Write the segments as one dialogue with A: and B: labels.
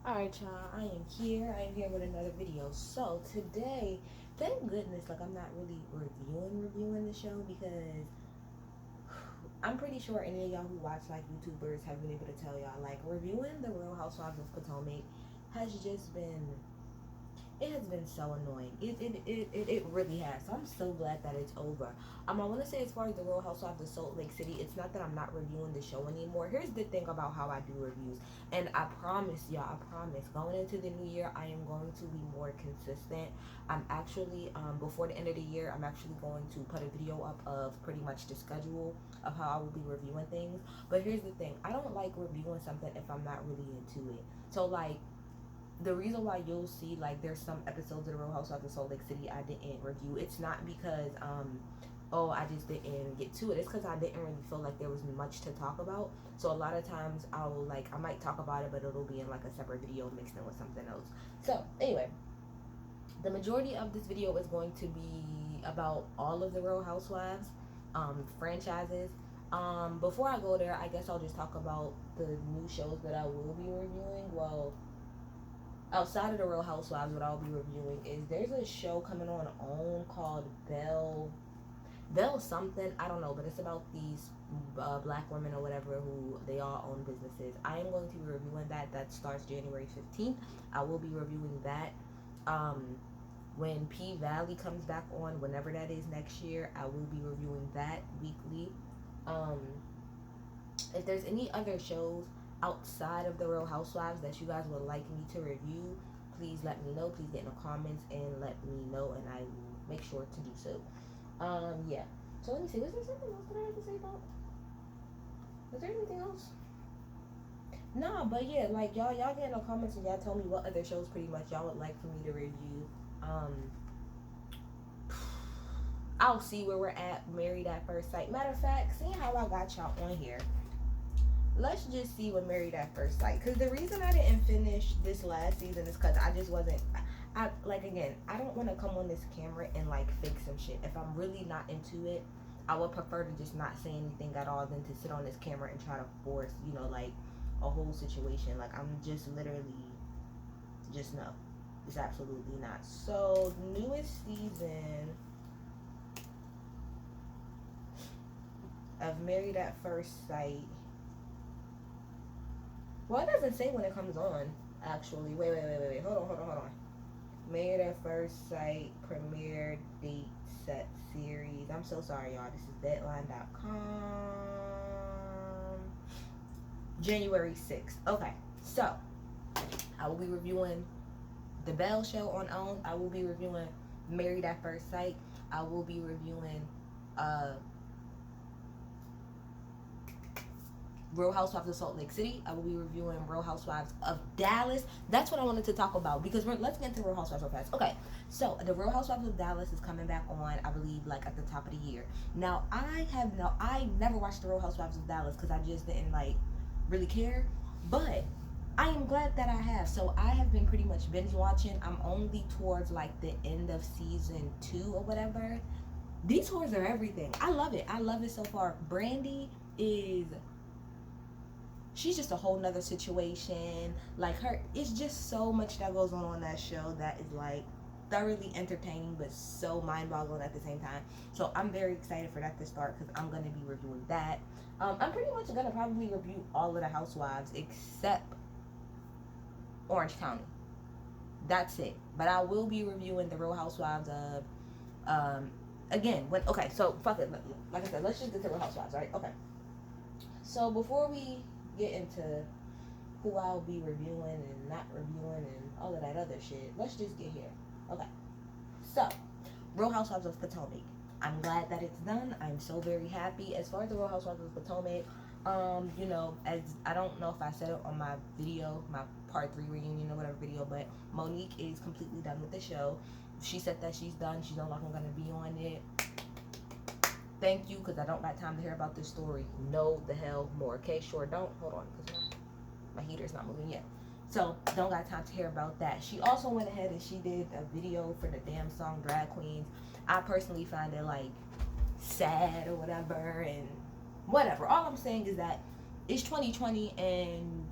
A: Alright, y'all, I am here. I am here with another video. So, today, thank goodness, like, I'm not really reviewing the show because I'm pretty sure any of y'all who watch, like, YouTubers have been able to tell y'all, like, reviewing The Real Housewives of Potomac has just been it has been so annoying. It really has. So I'm so glad that it's over. I want to say, as far as the Real Housewives of Salt Lake City, it's not that I'm not reviewing the show anymore. Here's the thing about how I do reviews, and I promise y'all, I promise, going into the new year, I am going to be more consistent. I'm actually before the end of the year, I'm actually going to put a video up of pretty much the schedule of how I will be reviewing things. But here's the thing: I don't like reviewing something if I'm not really into it. So, like, the reason why you'll see, like, there's some episodes of the Real Housewives of Salt Lake City I didn't review. It's not because oh, I just didn't get to it. It's because I didn't really feel like there was much to talk about. So a lot of times I might talk about it, but it'll be in like a separate video mixed in with something else. So anyway, the majority of this video is going to be about all of the Real Housewives franchises. Before I go there, I guess I'll just talk about the new shows that I will be reviewing. Well, outside of the Real Housewives, what I'll be reviewing is there's a show coming on OWN called Bell something, I don't know, but it's about these black women or whatever who they all own businesses. I am going to be reviewing that. That starts January 15th. I will be reviewing that. Um, when P Valley comes back on, whenever that is next year, I will be reviewing that weekly. Um, if there's any other shows outside of the Real Housewives that you guys would like me to review, please let me know. Please get in the comments and let me know, and I will make sure to do so. Yeah. So let me see. Was there something else that I had to say about? Was there anything else? Nah, but yeah, like, y'all get in the comments and y'all tell me what other shows pretty much y'all would like for me to review. Um, I'll see where we're at. Married at First Sight. Matter of fact, seeing how I got y'all on here, let's just see what Married at First Sight. Because the reason I didn't finish this last season is because I just wasn't. I like, again, I don't want to come on this camera and like fake some shit. If I'm really not into it, I would prefer to just not say anything at all than to sit on this camera and try to force, like, a whole situation. Like, I'm just literally just no. It's absolutely not. So, newest season of Married at First Sight. Well, it doesn't say when it comes on, actually. Wait. Hold on. Married at First Sight premiere date set series. I'm so sorry, y'all. This is Deadline.com. January 6th. Okay, so I will be reviewing The Bell Show on OWN. I will be reviewing Married at First Sight. I will be reviewing Real Housewives of Salt Lake City. I will be reviewing Real Housewives of Dallas. That's what I wanted to talk about, because let's get into Real Housewives real fast. Okay, so the Real Housewives of Dallas is coming back on, I believe, like at the top of the year. Now, I never watched the Real Housewives of Dallas because I just didn't like really care, but I am glad that I have. So I have been pretty much binge watching. I'm only towards like the end of season 2 or whatever. These tours are everything. I love it. I love it so far. Brandy is, she's just a whole nother situation. Like, her, it's just so much that goes on that show that is like thoroughly entertaining but so mind-boggling at the same time. So I'm very excited for that to start because I'm going to be reviewing that. I'm pretty much going to probably review all of the Housewives except Orange County. That's it. But I will be reviewing the Real Housewives of again, when, okay, so fuck it. Like I said, let's just get to Real Housewives, right? Okay. So before we get into who I'll be reviewing and not reviewing and all of that other shit, let's just get here. Okay. So, Real Housewives of Potomac. I'm glad that it's done. I'm so very happy. As far as the Real Housewives of Potomac, as I don't know if I said it on my video, my part 3 reunion or whatever video, but Monique is completely done with the show. She said that she's done. She's no longer going to be on it. Thank you, because I don't got time to hear about this story. No the hell more. Okay, sure don't. Hold on, because my heater's not moving yet. So, don't got time to hear about that. She also went ahead and she did a video for the damn song Drag Queens. I personally find it, like, sad or whatever, and whatever. All I'm saying is that it's 2020 and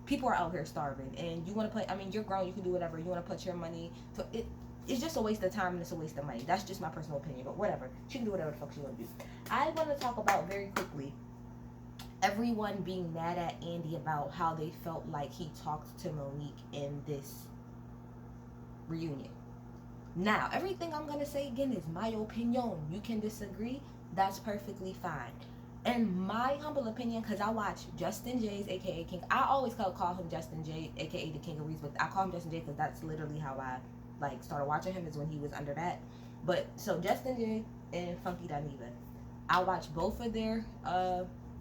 A: people are out here starving, and you want to play. I mean, you're grown, you can do whatever. You want to put your money to it. It's just a waste of time and it's a waste of money. That's just my personal opinion, but whatever. She can do whatever the fuck she want to do. I want to talk about very quickly everyone being mad at Andy about how they felt like he talked to Monique in this reunion. Now, everything I'm going to say again is my opinion. You can disagree. That's perfectly fine. In my humble opinion, because I watch Justin J's, aka King. I always call him Justin J, aka the King of Reeds, but I call him Justin J because that's literally how I like started watching him, is when he was under that. But so Justin J and Funky Dineva, I watch both of their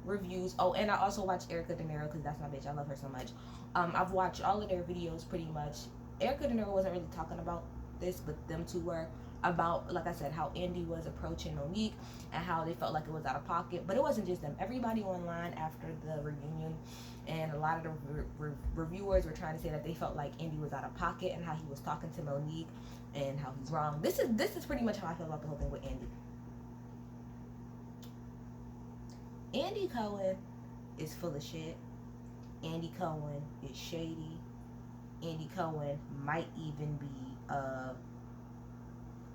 A: reviews. Oh, and I also watch Erica De Niro because that's my bitch. I love her so much. I've watched all of their videos pretty much. Erica De Niro wasn't really talking about this, but them two were, about, like I said, how Andy was approaching Monique and how they felt like it was out of pocket. But it wasn't just them. Everybody online after the reunion and a lot of the reviewers were trying to say that they felt like Andy was out of pocket and how he was talking to Monique and how he's wrong. This is pretty much how I feel about the whole thing with Andy. Andy Cohen is full of shit. Andy Cohen is shady. Andy Cohen might even be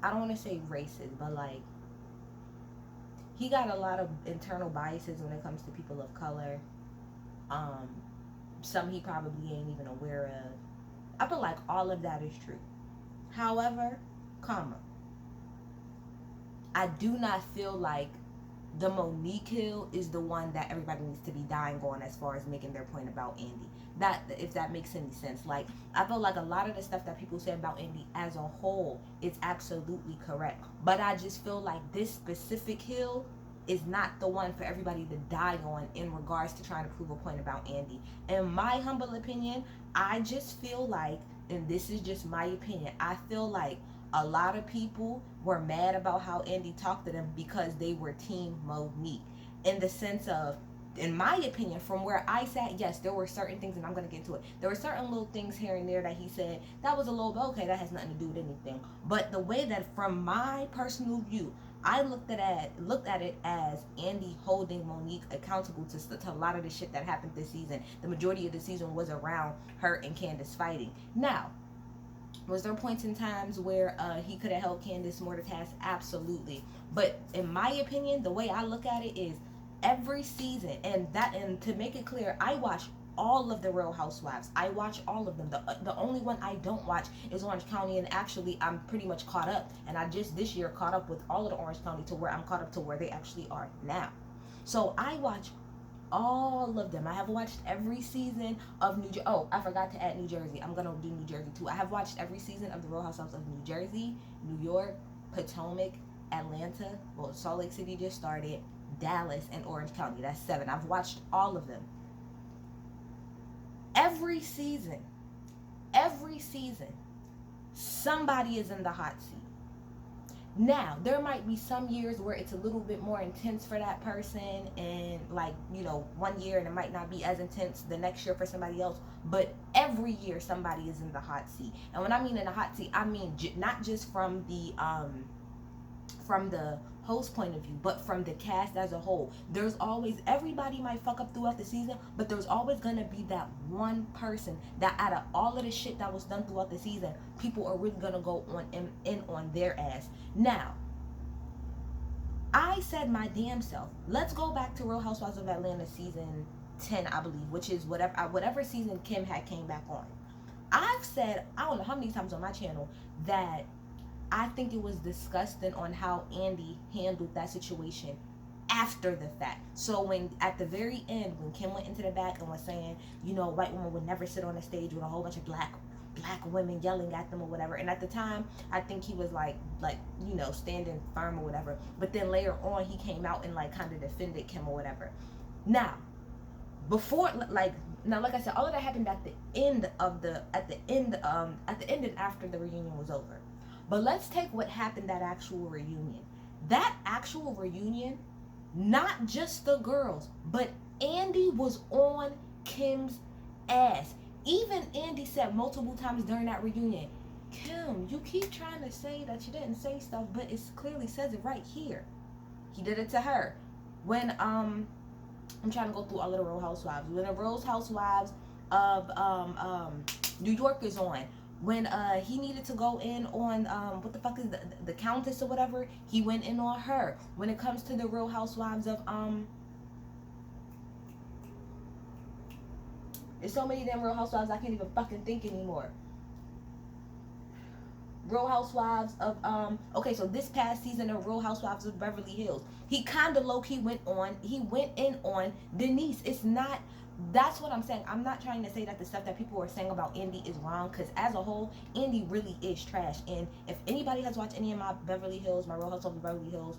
A: I don't want to say racist, but like he got a lot of internal biases when it comes to people of color. Some he probably ain't even aware of. I feel like all of that is true. However, I do not feel like the Monique Hill is the one that everybody needs to be dying on as far as making their point about Andy. That, if that makes any sense. Like, I feel like a lot of the stuff that people say about Andy as a whole is absolutely correct. But I just feel like this specific hill is not the one for everybody to die on in regards to trying to prove a point about Andy. In my humble opinion, I just feel like, and this is just my opinion, I feel like a lot of people were mad about how Andy talked to them because they were Team Monique. In the sense of, in my opinion, from where I sat, yes, there were certain things, and I'm going to get into it. There were certain little things here and there that he said, that was a little bit, okay, that has nothing to do with anything. But the way that, from my personal view, I looked at it as Andy holding Monique accountable to a lot of the shit that happened this season. The majority of the season was around her and Candace fighting. Now, was there points in times where he could have held Candace more to task? Absolutely. But in my opinion, the way I look at it is every season, and to make it clear, I watch all of the Real Housewives. I watch all of them. The only one I don't watch is Orange County, and actually I'm pretty much caught up. And I just this year caught up with all of the Orange County to where I'm caught up to where they actually are now. So I watch all of them. I have watched every season of New Jersey. Oh, I forgot to add New Jersey. I'm gonna do New Jersey too. I have watched every season of the Real Housewives of New Jersey, New York, Potomac, Atlanta. Well, Salt Lake City just started. Dallas and Orange County. That's 7. I've watched all of them. Every season, somebody is in the hot seat. Now, there might be some years where it's a little bit more intense for that person, and like, you know, one year and it might not be as intense the next year for somebody else, but every year somebody is in the hot seat. And when I mean in the hot seat, I mean not just from the host point of view, but from the cast as a whole. There's always, everybody might fuck up throughout the season, but there's always gonna be that one person that out of all of the shit that was done throughout the season, people are really gonna go in on their ass. Now, I said my damn self, let's go back to Real Housewives of Atlanta season 10, I believe, which is whatever season Kim had came back on. I've said, I don't know how many times on my channel, that I think it was disgusting on how Andy handled that situation after the fact. So when at the very end, when Kim went into the back and was saying, you know, a white woman would never sit on a stage with a whole bunch of black women yelling at them or whatever. And at the time, I think he was like, you know, standing firm or whatever. But then later on, he came out and like kind of defended Kim or whatever. Now, like I said, all of that happened at the end and after the reunion was over. But let's take what happened at actual reunion. That actual reunion, not just the girls, but Andy was on Kim's ass. Even Andy said multiple times during that reunion, Kim, you keep trying to say that you didn't say stuff, but it clearly says it right here. He did it to her. When I'm trying to go through all of the Real Housewives. When the Real Housewives of New York is on. When he needed to go in on what the fuck is the Countess or whatever, he went in on her. When it comes to the Real Housewives of there's so many damn Real Housewives I can't even fucking think anymore. Real Housewives of okay, so this past season of Real Housewives of Beverly Hills, he kind of low-key went in on Denise. It's not, that's what I'm saying. I'm not trying to say that the stuff that people are saying about Andy is wrong, because as a whole, Andy really is trash. And if anybody has watched any of my Beverly Hills, my Real Housewives of Beverly Hills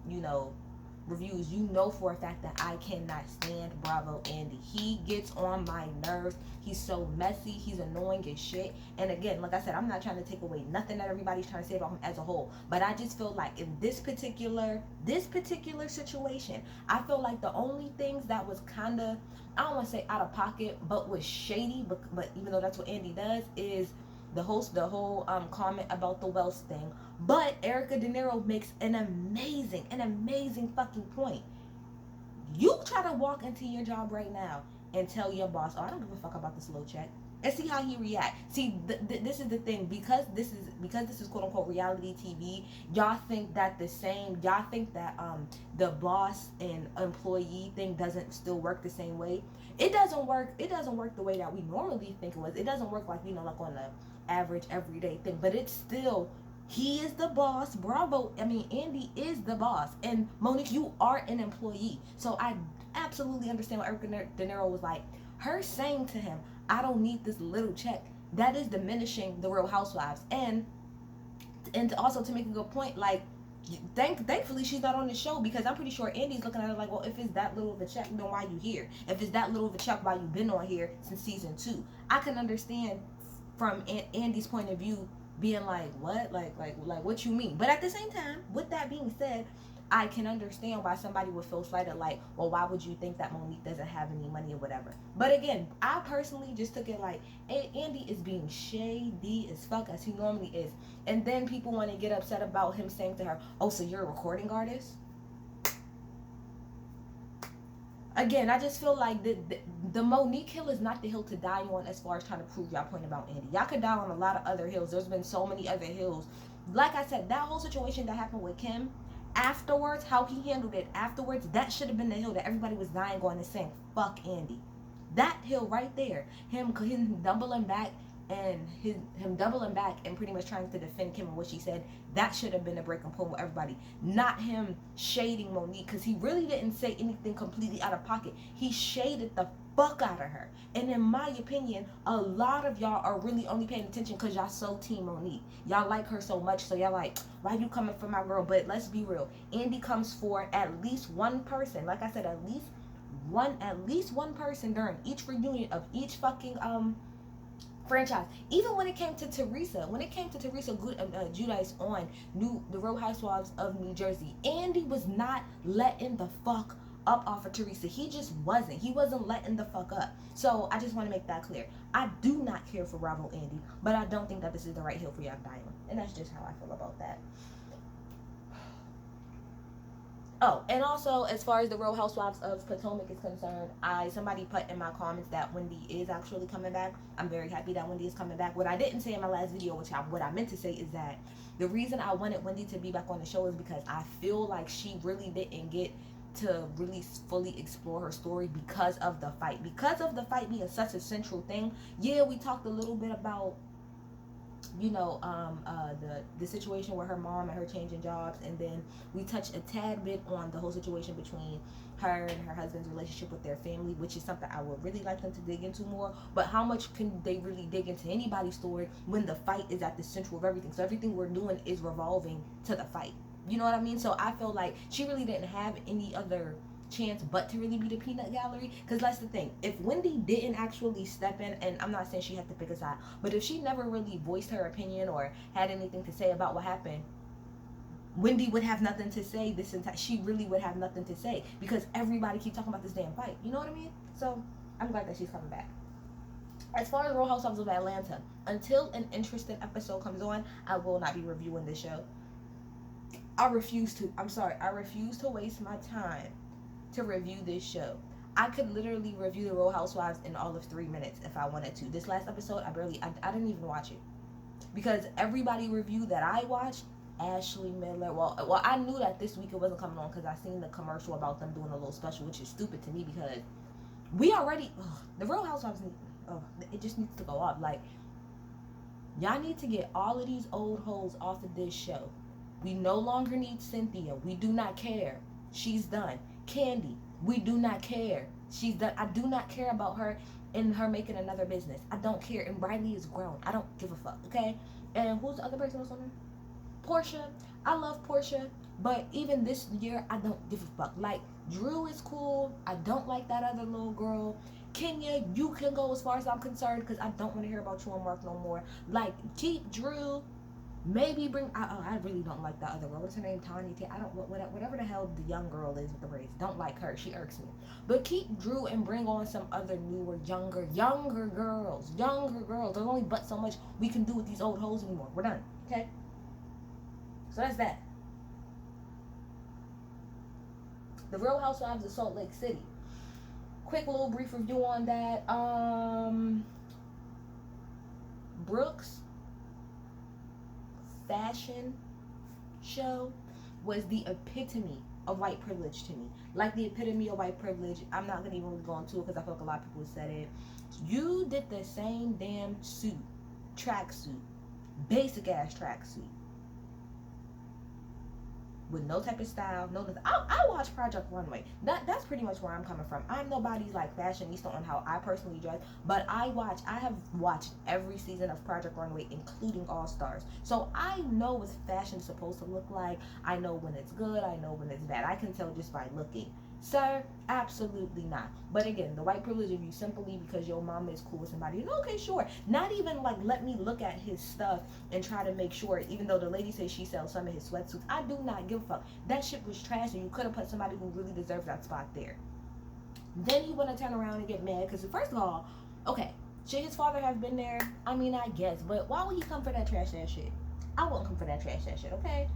A: you know, reviews, you know for a fact that I cannot stand Bravo Andy. He gets on my nerves. He's so messy. He's annoying as shit. And again, like I said, I'm not trying to take away nothing that everybody's trying to say about him as a whole, but I just feel like in this particular situation, I feel like the only things that was kind of, I don't want to say out of pocket, but was shady, but even though that's what Andy does, is the whole comment about the Wells thing. But Erica De Niro makes an amazing fucking point. You try to walk into your job right now and tell your boss, "Oh, I don't give a fuck about this little check," and see how he react. See, this is the thing, because this is quote unquote reality TV. Y'all think that the boss and employee thing doesn't still work the same way. It doesn't work. It doesn't work the way that we normally think it was. It doesn't work like, like on the average everyday thing. But it's still, he is the boss. Andy is the boss. And Monique, you are an employee. So I absolutely understand what Erica De Niro was like. Her saying to him, "I don't need this little check," that is diminishing the Real Housewives. And also, to make a good point, like, thankfully she's not on the show, because I'm pretty sure Andy's looking at her like, well, if it's that little of a check, then why you here? If it's that little of a check, why you been on here since season 2? I can understand from Andy's point of view being like, what? Like what you mean? But at the same time, with that being said, I can understand why somebody would feel slighted, like, well, why would you think that Monique doesn't have any money or whatever? But again, I personally just took it like, hey, Andy is being shady as fuck, as he normally is. And then people want to get upset about him saying to her, "Oh, so you're a recording artist?" Again, I just feel like the Monique hill is not the hill to die on, as far as trying to prove y'all point about Andy. Y'all could die on a lot of other hills. There's been so many other hills. Like I said, that whole situation that happened with Kim, afterwards, how he handled it afterwards, that should have been the hill that everybody was dying on and saying, "Fuck Andy." That hill right there, him doubling back and pretty much trying to defend Kim and what she said, that should have been a breaking point with everybody. Not him shading Monique, because he really didn't say anything completely out of pocket. He shaded the fuck out of her. And in my opinion, a lot of y'all are really only paying attention because y'all so team Monique. Y'all like her so much, so y'all like, why you coming for my girl? But let's be real, Andy comes for at least one person. Like I said, at least one person during each reunion of each fucking franchise. Even when it came to Teresa, Giudice on the Real Housewives of New Jersey, Andy was not letting the fuck up off of Teresa. He just wasn't. He wasn't letting the fuck up. So I just want to make that clear. I do not care for Bravo Andy, but I don't think that this is the right hill for y'all to die on. And that's just how I feel about that. Oh, and also, as far as the Real Housewives of Potomac is concerned, somebody put in my comments that Wendy is actually coming back. I'm very happy that Wendy is coming back. What I didn't say in my last video, what I meant to say, is that the reason I wanted Wendy to be back on the show is because I feel like she really didn't get to really fully explore her story because of the fight. Because of the fight being such a central thing. Yeah, we talked a little bit about, the situation with her mom and her changing jobs, and then we touched a tad bit on the whole situation between her and her husband's relationship with their family, which is something I would really like them to dig into more. But how much can they really dig into anybody's story when the fight is at the central of everything? So everything we're doing is revolving to the fight. You know what I mean? So I feel like she really didn't have any other chance but to really be the peanut gallery. Because that's the thing, if Wendy didn't actually step in, and I'm not saying she had to pick a side, but if she never really voiced her opinion or had anything to say about what happened, Wendy would have nothing to say. She really would have nothing to say, because everybody keep talking about this damn fight. You know what I mean? So I'm glad that she's coming back. As far as Real Housewives of Atlanta, until an interesting episode comes on, I will not be reviewing this show. I refuse to waste my time to review this show. I could literally review the Real Housewives in all of 3 minutes if I wanted to. This last episode, I didn't even watch it because everybody review that I watched, Ashley Miller. Well, I knew that this week it wasn't coming on because I seen the commercial about them doing a little special, which is stupid to me because we already the Real Housewives need, it just needs to go off. Like, y'all need to get all of these old hoes off of this show. We no longer need Cynthia. We do not care. She's done. Candy, we do not care. She's done. I do not care about her and her making another business. I don't care. And Riley is grown. I don't give a fuck. Okay. And who's the other person that's on there? Portia. I love Portia, but even this year, I don't give a fuck. Like, Drew is cool. I don't like that other little girl. Kenya, you can go as far as I'm concerned because I don't want to hear about you and Mark no more. Like, keep Drew. Maybe bring. I really don't like that other girl. What's her name? Tanya. I don't. Whatever the hell the young girl is with the braids. Don't like her. She irks me. But keep Drew and bring on some other newer, younger girls. Younger girls. There's only but so much we can do with these old hoes anymore. We're done. Okay. So that's that. The Real Housewives of Salt Lake City. Quick little brief review on that. Brooks' fashion show was the epitome of white privilege to me. Like the epitome of white privilege. I'm not going to even go into it because I feel like a lot of people said it. You did the same damn suit, tracksuit, basic ass tracksuit, with no type of style, no nothing. I watch Project Runway. That's pretty much where I'm coming from. I'm nobody's like fashionista on how I personally dress, but I have watched every season of Project Runway, including All Stars. So I know what fashion's supposed to look like. I know when it's good. I know when it's bad. I can tell just by looking. Sir, absolutely not. But again, the white privilege of you simply because your mama is cool with somebody. Okay, sure. Not even like let me look at his stuff and try to make sure, even though the lady says she sells some of his sweatsuits, I do not give a fuck. That shit was trash and you could have put somebody who really deserved that spot there. Then he want to turn around and get mad because first of all, okay, should his father have been there? I mean, I guess, but why would he come for that trash ass shit? I won't come for that trash ass shit, okay?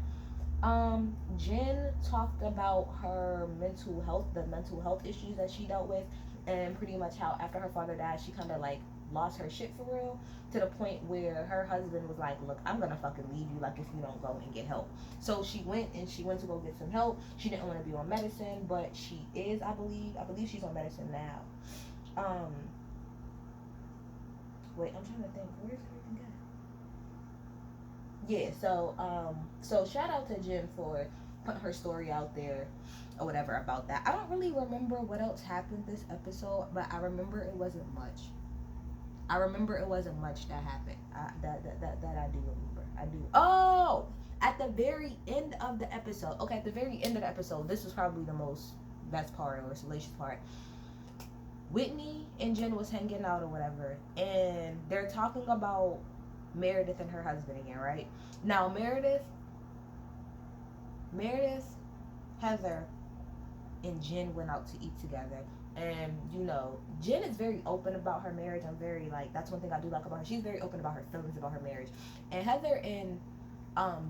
A: Jen talked about her mental health issues that she dealt with, and pretty much how after her father died, she kind of like lost her shit for real, to the point where her husband was like, look, I'm gonna fucking leave you, like, if you don't go and get help. So she went to go get some help. She didn't want to be on medicine, but she is, I believe she's on medicine now. Wait, I'm trying to think, where's everything at? Yeah, so shout out to Jen for putting her story out there or whatever about that. I don't really remember what else happened this episode, but I remember it wasn't much. That happened. That I do remember. I do. Oh, at the very end of the episode. Okay, at the very end of the episode, this was probably the best part or salacious part. Whitney and Jen was hanging out or whatever, and they're talking about Meredith and her husband again, right? Now Meredith, Heather, and Jen went out to eat together. And you know, Jen is very open about her marriage. I'm very like, that's one thing I do like about her. She's very open about her feelings about her marriage. And Heather and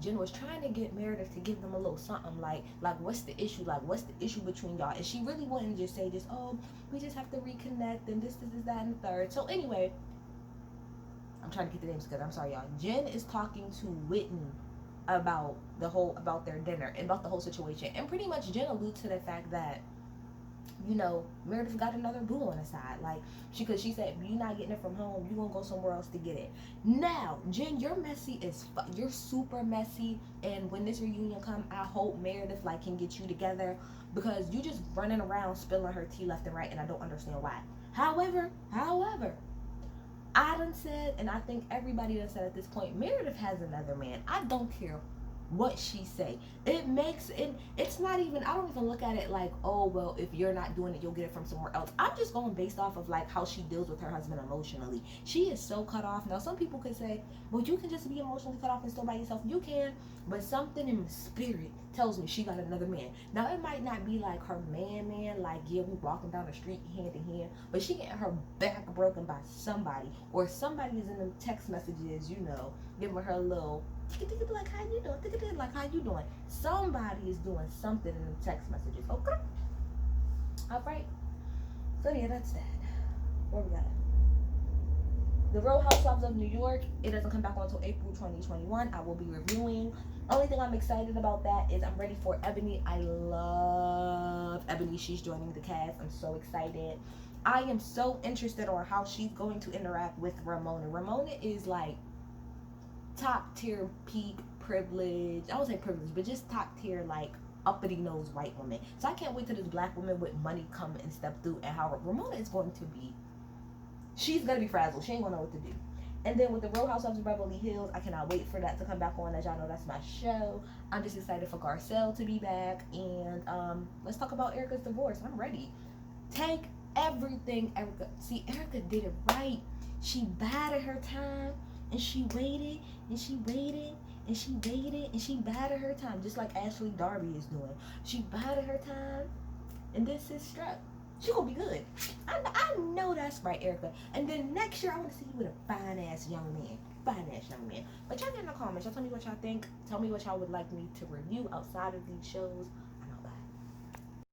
A: Jen was trying to get Meredith to give them a little something like what's the issue? Like, what's the issue between y'all? And she really wouldn't just say just, oh, we just have to reconnect and this, that, and the third. So anyway, I'm trying to get the names together. I'm sorry, y'all. Jen is talking to Whitney about their dinner and about the whole situation. And pretty much Jen alludes to the fact that, you know, Meredith got another boo on the side. Like, because she said, you're not getting it from home, you're going to go somewhere else to get it. Now, Jen, you're messy as fuck. You're super messy. And when this reunion come, I hope Meredith, like, can get you together. Because you just running around spilling her tea left and right, and I don't understand why. However, I done said, and I think everybody done said at this point, Meredith has another man. I don't care what she say. It's not even, I don't even look at it like, oh, well, if you're not doing it, you'll get it from somewhere else. I'm just going based off of like how she deals with her husband emotionally. She is so cut off. Now, some people could say, well, you can just be emotionally cut off and still by yourself. You can, but something in the spirit tells me she got another man. Now, it might not be like her man, like, yeah, we walking down the street hand in hand, but she getting her back broken by somebody, or somebody is in them text messages, you know, giving her a little, like, how you doing? Like, how you doing? Somebody is doing something in the text messages. Okay. All right. So yeah, that's that. Where we got it? The Real Housewives of New York, it doesn't come back on until April 2021. I will be reviewing. Only thing I'm excited about that is I'm ready for Ebony. I love Ebony. She's joining the cast. I'm so excited. I am so interested on how she's going to interact with Ramona. Ramona is like top tier peak privilege. I won't say privilege, but just top tier like uppity nose white woman. So I can't wait till this black woman with money come and step through, and how Ramona is going to be. She's gonna be frazzled. She ain't gonna know what to do. And then with the Real Housewives of Beverly Hills, I cannot wait for that to come back on. As y'all know, that's my show. I'm just excited for Garcelle to be back. And let's talk about Erica's divorce. I'm ready. Take everything, Erica. See, Erica did it right. She bided her time, and she waited, and she waited, and she waited, and she bided her time, just like Ashley Darby is doing. She bided her time, and this is struck. She gonna be good. I know that's right, Erica. And then next year, I want to see you with a fine-ass young man. Fine-ass young man. But y'all get in the comments. Y'all tell me what y'all think. Tell me what y'all would like me to review outside of these shows.